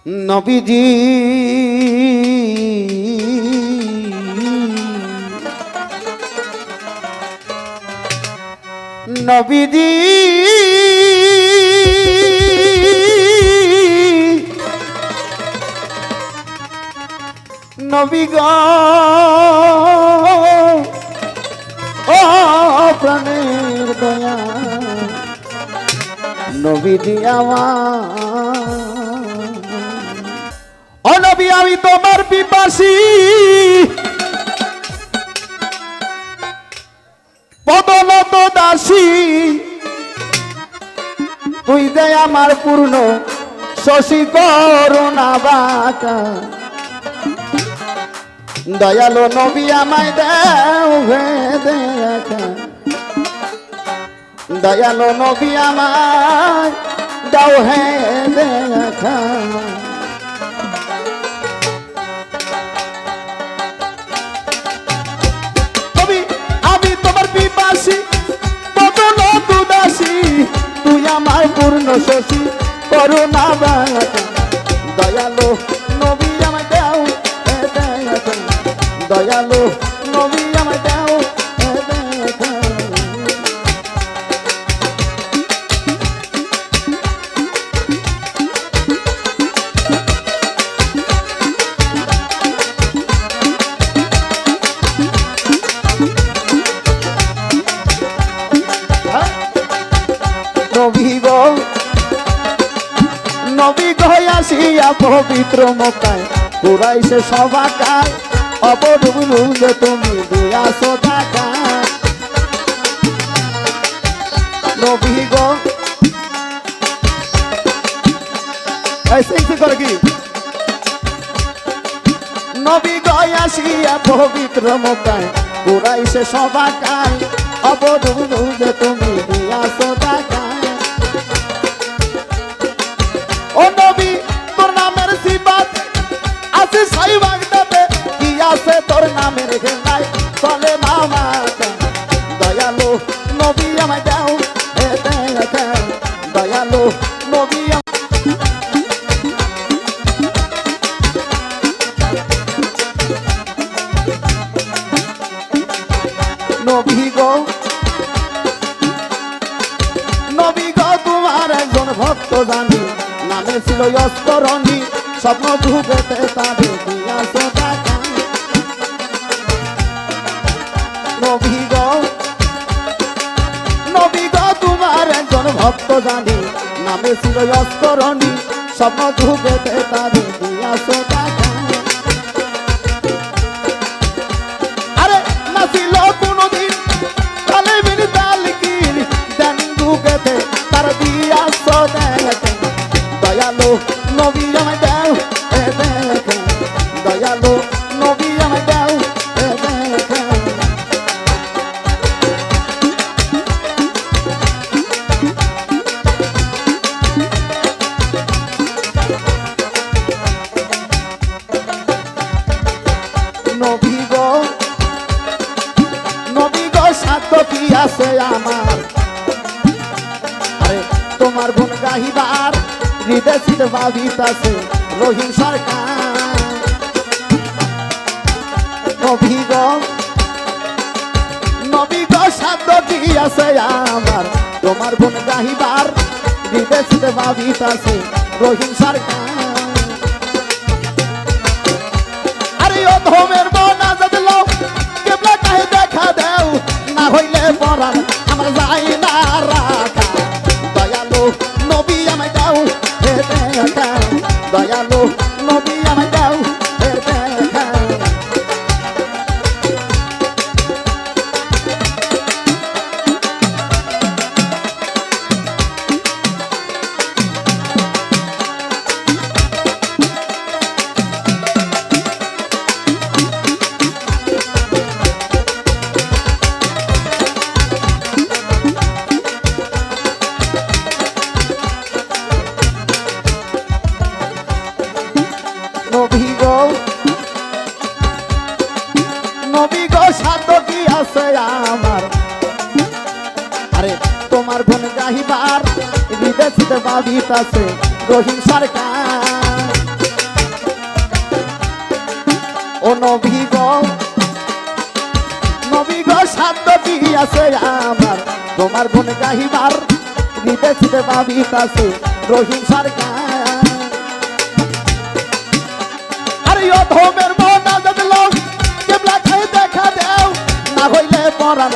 নবীজি নবীজি নবী গো ও প্রাণের দয়া নবীজি আমার ও নবী আমি তোমার পিপাসী পদনত দাসী তুই দে আমার পূর্ণ শশী করুণা বাঁকা দয়ালো নবী আমায় দেও দেখা দয়ালো নবী আমায় দাও হে দেখা আমি তোমার পিপাসী পদনত দাসী তুই আমার পূর্ণ শশী করুণা বাঁকা দয়ালো নবী আমায় দাও দয়ালু নবী আমায় দাও নবী গো আসিয়া পবিত্র মক্কায় কুরাইশে সবাকায় অবডুবলু যে তুমি দিয়াছো টাকা নবী গো এই করে কি নবী গো আসিয়া পবিত্র মক্কায় কুরাইশে সবাকায় অবডুবলু যে তুমি দিয়াছো টাকা ও নবী তোর নামের সিফাত আছে সাই বাগদাদে কি আছে তোর নামের গেলাই চলে মামা দয়ালু নবী আমায় দাও দেখা দয়ালু নবী নবী গো তোমার একজন ভক্ত জানি নামে ছিল অস্তরণী স্বপ্ন ঢুকেতে তাদের দিয়াছো টাকা নবী গো তোমার একজন ভক্ত জানি নামে ছিল অস্তরণী স্বপ্ন ঢুকেতে তাদের দিয়াছো টাকা আরে না ছিল কোনদিন তালে বিনি তালকিন দেন ঢুকেতে তার দিয়াছো দেখা দয়ালু নবী আমায় দাও দেখা দয়ালু নবী আমায় দাও দেখা নবী গো সাধ্য কি আছে আমার আরে তোমার গুণ গাহিবার হৃদয় সিদ্ধ ভাবিতাছে রহিম সরকার নবী গো সাধ্য কি আছে আমার তোমার গুণ গাহিবার হৃদয় সিদ্ধ ভাবিতাছে রহিম সরকার আরে ও ধমের মোনাজাত লও কেবলা কাহে দেখা দাও না হইলে পরাণ আমার যায় না রাখা দয়ালু নবী আমায় দাও দেখা দয়ালু নবী আমায় দাও দেখা নবী গো সাধ্য কি আছে আমার আরে তোমার গুণ গাহিবার বিদেশিতে ভাবিতাছে রহিম সরকার আছে আমার তোমার গুণ গাহিবার হৃদে ছিটে ভাবিতাছে রহিম সরকার আরে ও ধমের মন আজাদ লোক কেবলা খাই দেখা দেও না হইলে পরাণ